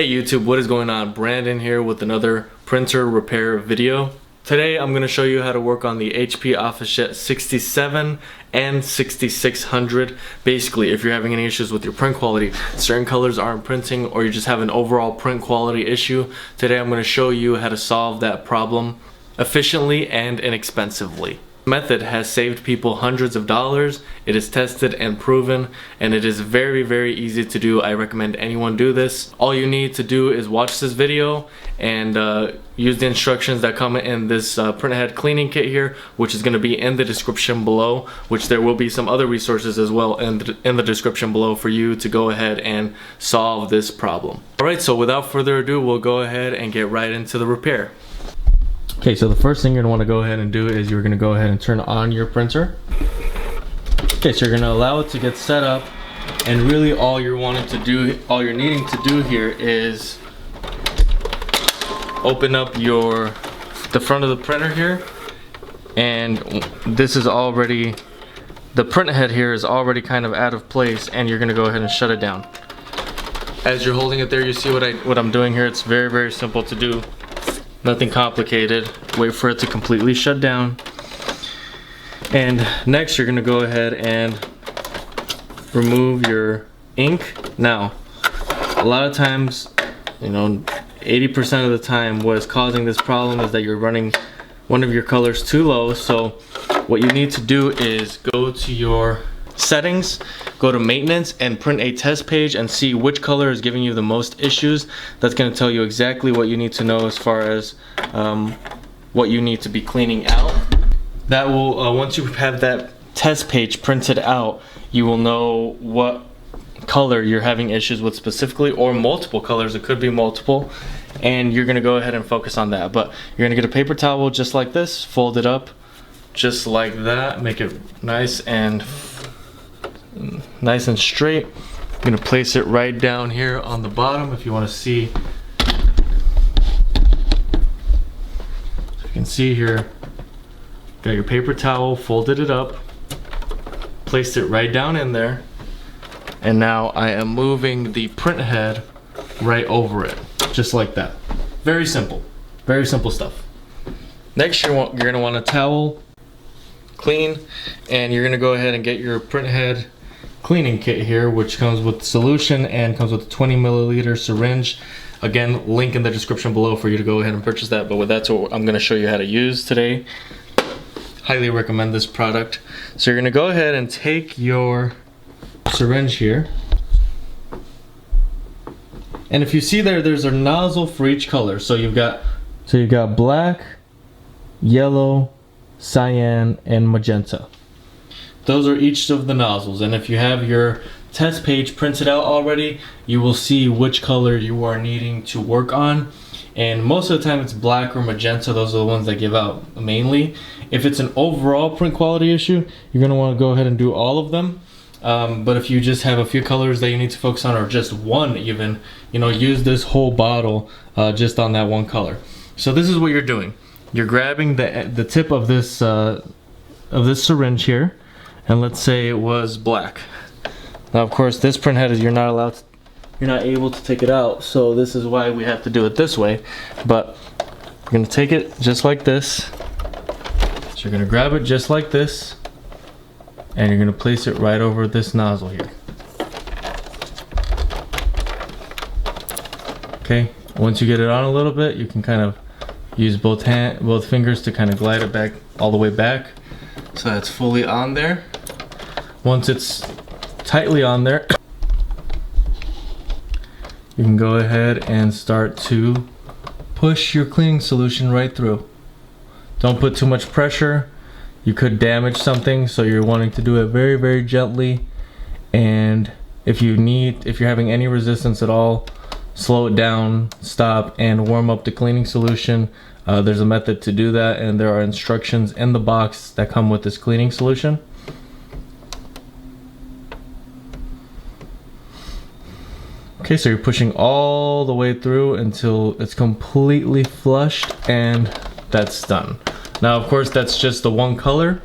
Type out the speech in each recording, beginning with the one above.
Hey YouTube, what is going on? Brandon here with another printer repair video. Today I'm going to show you how to work on the HP Officejet 67 and 6600. Basically, if you're having any issues with your print quality, certain colors aren't printing, or you just have an overall print quality issue, today I'm going to show you how to solve that problem efficiently and inexpensively. The method has saved people hundreds of dollars. It is tested and proven, and it is very easy to do. I recommend anyone do this. All you need to do is watch this video and use the instructions that come in this Printhead cleaning kit here, which is going to be in the description below, which there will be some other resources as well in the description below for you to go ahead and solve this problem. Alright, so without further ado, we'll go ahead and get right into the repair. Okay, so the first thing you're going to want to go ahead and do is you're going to go ahead and turn on your printer. Okay, so you're going to allow it to get set up, and really all you're needing to do here is open up the front of the printer here, and this is already, the printhead here is already kind of out of place, and you're going to go ahead and shut it down. As you're holding it there, you see what I'm doing here. It's very simple to do. Nothing complicated. Wait for it to completely shut down. And next you're gonna go ahead and remove your ink. Now, a lot of times, 80% of the time what's causing this problem is that you're running one of your colors too low. So what you need to do is go to your settings, go to maintenance, and print a test page and see which color is giving you the most issues. That's going to tell you exactly what you need to know as far as what you need to be cleaning out. That will, once you have that test page printed out, you will know what color you're having issues with specifically, or multiple colors. It could be multiple, and you're going to go ahead and focus on that. But you're going to get a paper towel just like this, fold it up just like that, make it nice and straight. I'm going to place it right down here on the bottom if you want to see. So you can see here, got your paper towel, folded it up, placed it right down in there, and now I am moving the printhead right over it, just like that. Very simple stuff. Next you're going to want a towel, clean, and you're going to go ahead and get your printhead cleaning kit here, which comes with solution and comes with a 20 milliliter syringe. Again, link in the description below for you to go ahead and purchase that, but that's what I'm going to show you how to use today. Highly recommend this product. So you're going to go ahead and take your syringe here, and if you see there's a nozzle for each color. So you've got black, yellow, cyan, and magenta. Those are each of the nozzles, and if you have your test page printed out already, you will see which color you are needing to work on. And most of the time it's black or magenta. Those are the ones that give out mainly. If it's an overall print quality issue, you're going to want to go ahead and do all of them. But if you just have a few colors that you need to focus on, or just one even, use this whole bottle just on that one color. So this is what you're doing. You're grabbing the tip of this syringe here, and let's say it was black. Now, of course, this printhead you're not able to take it out, so this is why we have to do it this way. But we're gonna take it just like this. So you're gonna grab it just like this, and you're gonna place it right over this nozzle here. Okay. Once you get it on a little bit, you can kind of use both fingers to kind of glide it back all the way back, so that's fully on there. Once it's tightly on there, you can go ahead and start to push your cleaning solution right through. Don't put too much pressure. You could damage something, so you're wanting to do it very gently. And if you're having any resistance at all, slow it down, stop, and warm up the cleaning solution. There's a method to do that, and there are instructions in the box that come with this cleaning solution. Okay, so you're pushing all the way through until it's completely flushed, and that's done. Now, of course, that's just the one color,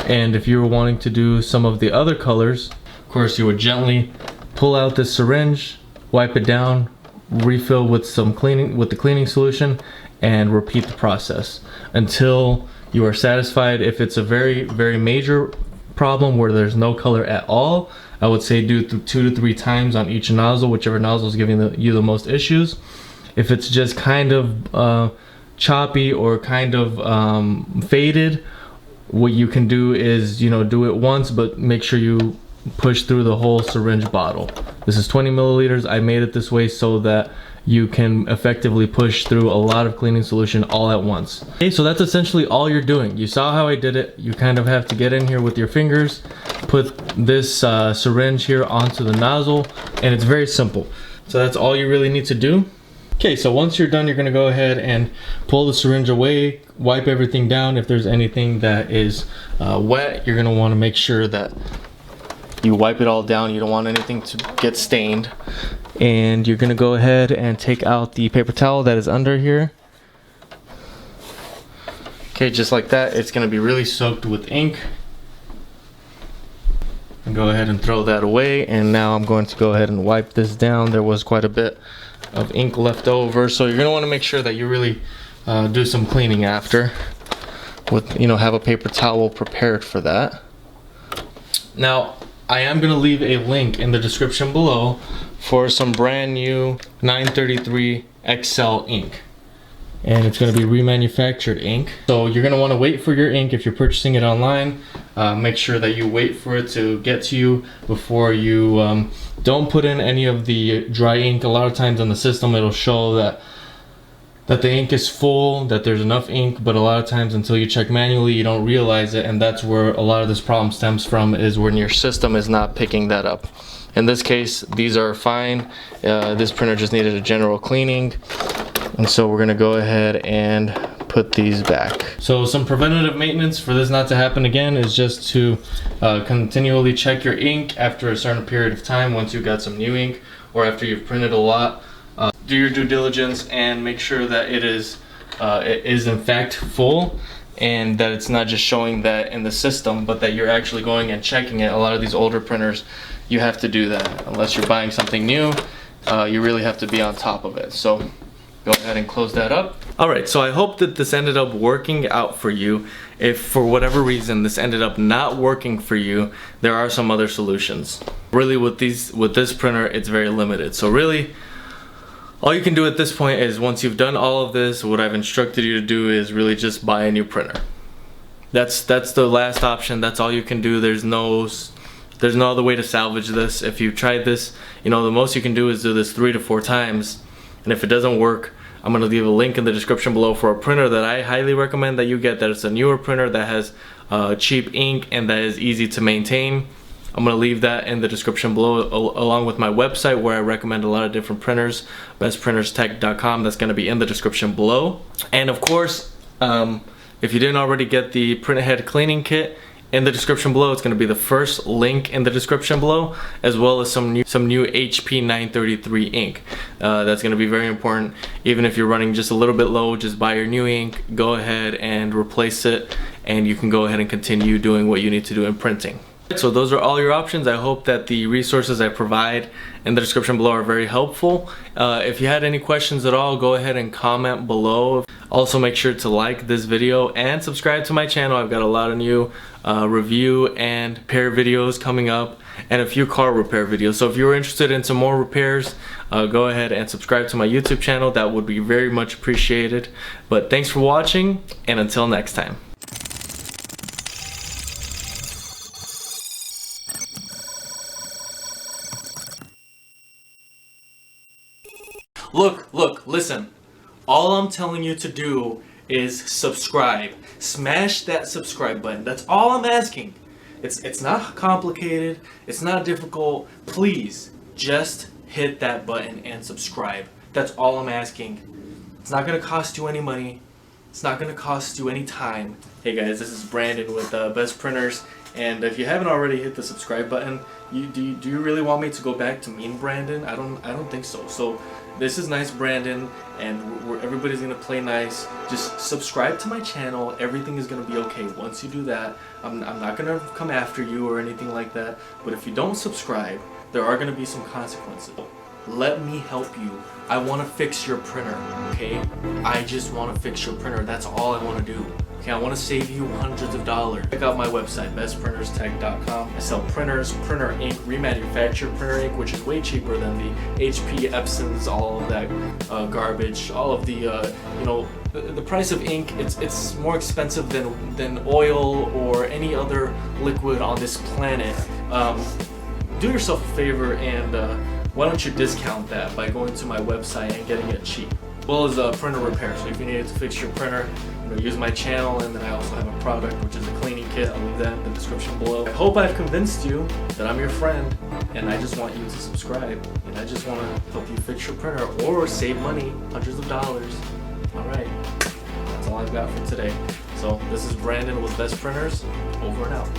and if you were wanting to do some of the other colors, of course, you would gently pull out this syringe, wipe it down, refill with some cleaning, with the cleaning solution, and repeat the process until you are satisfied. If it's a very, very major problem where there's no color at all, I would say do 2 to 3 times on each nozzle, whichever nozzle is giving you the most issues. If it's just kind of choppy or kind of faded, what you can do is, you know, do it once, but make sure you push through the whole syringe bottle. This is 20 milliliters. I made it this way so that you can effectively push through a lot of cleaning solution all at once. Okay, so that's essentially all you're doing. You saw how I did it. You kind of have to get in here with your fingers, put this syringe here onto the nozzle, and it's very simple. So that's all you really need to do. Okay, so once you're done, you're gonna go ahead and pull the syringe away, wipe everything down. If there's anything that is wet, you're gonna wanna make sure that you wipe it all down. You don't want anything to get stained. And you're gonna go ahead and take out the paper towel that is under here. Okay, just like that. It's gonna be really soaked with ink. And go ahead and throw that away. And now I'm going to go ahead and wipe this down. There was quite a bit of ink left over, so you're gonna want to make sure that you really do some cleaning after, with, you know, have a paper towel prepared for that. Now I am gonna leave a link in the description below for some brand new 933 XL ink, and it's going to be remanufactured ink. So you're going to want to wait for your ink if you're purchasing it online. Make sure that you wait for it to get to you before you don't put in any of the dry ink. A lot of times on the system it'll show that the ink is full, that there's enough ink, but a lot of times until you check manually you don't realize it, and that's where a lot of this problem stems from, is when your system is not picking that up. In this case, these are fine. This printer just needed a general cleaning, and so we're gonna go ahead and put these back. So some preventative maintenance for this not to happen again is just to continually check your ink after a certain period of time. Once you've got some new ink, or after you've printed a lot, do your due diligence and make sure that it is in fact full, and that it's not just showing that in the system, but that you're actually going and checking it. A lot of these older printers, you have to do that. Unless you're buying something new, you really have to be on top of it. So go ahead and close that up. Alright, so I hope that this ended up working out for you. If for whatever reason this ended up not working for you, there are some other solutions. Really with this printer, it's very limited. So really, all you can do at this point is, once you've done all of this, what I've instructed you to do is really just buy a new printer. That's the last option. That's all you can do. There's no other way to salvage this. If you tried this, you know, the most you can do is do this 3 to 4 times. And if it doesn't work, I'm going to leave a link in the description below for a printer that I highly recommend that you get. That it's a newer printer that has cheap ink and that is easy to maintain. I'm going to leave that in the description below, along with my website where I recommend a lot of different printers, bestprinterstech.com. That's going to be in the description below. And of course, if you didn't already get the Printhead cleaning kit, in the description below, it's going to be the first link in the description below, as well as some new HP 933 ink. That's going to be very important. Even if you're running just a little bit low, just buy your new ink, go ahead and replace it, and you can go ahead and continue doing what you need to do in printing. So those are all your options. I hope that the resources I provide in the description below are very helpful. If you had any questions at all, go ahead and comment below. Also make sure to like this video and subscribe to my channel. I've got a lot of new review and repair videos coming up, and a few car repair videos. So if you're interested in some more repairs, go ahead and subscribe to my YouTube channel. That would be very much appreciated. But thanks for watching, and until next time. Look, listen. All I'm telling you to do is subscribe. Smash that subscribe button. That's all I'm asking. It's not complicated. It's not difficult. Please, just hit that button and subscribe. That's all I'm asking. It's not gonna cost you any money. It's not gonna cost you any time. Hey guys, this is Brandon with Best Printers. And if you haven't already hit the subscribe button, do you really want me to go back to mean Brandon? I don't think so. So this is nice Brandon, and everybody's gonna play nice. Just subscribe to my channel. Everything is gonna be okay. Once you do that, I'm not gonna come after you or anything like that. But if you don't subscribe, there are gonna be some consequences. let me help you. I want to fix your printer, okay? I just want to fix your printer. That's all I want to do. Okay, I want to save you hundreds of dollars. Check out my website, bestprinterstech.com. I sell printers, printer ink, remanufactured printer ink, which is way cheaper than the HP, Epsons, all of that garbage, all of the, you know, the price of ink. It's more expensive than oil or any other liquid on this planet. Do yourself a favor and why don't you discount that by going to my website and getting it cheap, as well as printer repair. So if you needed to fix your printer, use my channel, and then I also have a product which is a cleaning kit. I'll leave that in the description below. I hope I've convinced you that I'm your friend, and I just want you to subscribe, and I just want to help you fix your printer or save money, hundreds of dollars. Alright, that's all I've got for today. So this is Brandon with Best Printers, over and out.